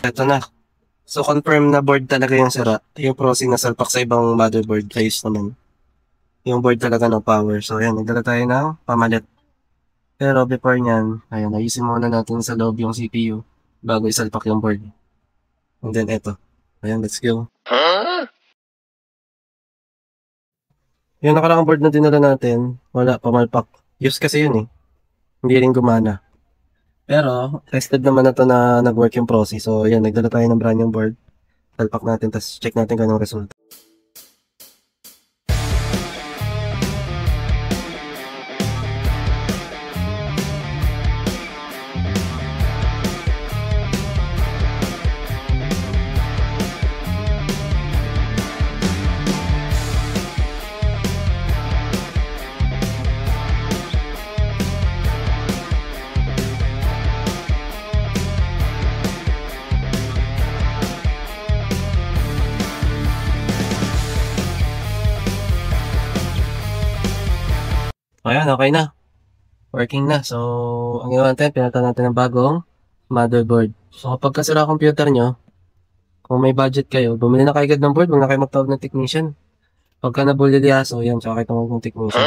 Eto na. So, confirm na board talaga yung sira. Yung processing na salpak sa ibang motherboard. Ayos naman. Yung board talaga no power. So, ayan. Nagdala tayo ng pamalit. Pero before nyan, ayan. Ayusin muna natin sa loob yung CPU bago isalpak yung board. And then, eto. Ayan, let's go. Yung nakaraang board na dinala natin, wala, pamalpak. Use kasi yun eh. Hindi rin gumana. Pero, tested naman na to na nag-work yung process. So, ayan. Nagdala tayo ng brand new board. Salpak natin, tapos check natin kung anong resulta. Ayan, okay na. Working na. So, ang ginawa natin, pinalitan natin ng bagong motherboard. So, kapag kasira computer nyo, kung may budget kayo, bumili na kayo agad ng board, huwag na kayo magtawag ng technician. Pagka nabulili aso, yan, tsaka kayo tumawag ng technician.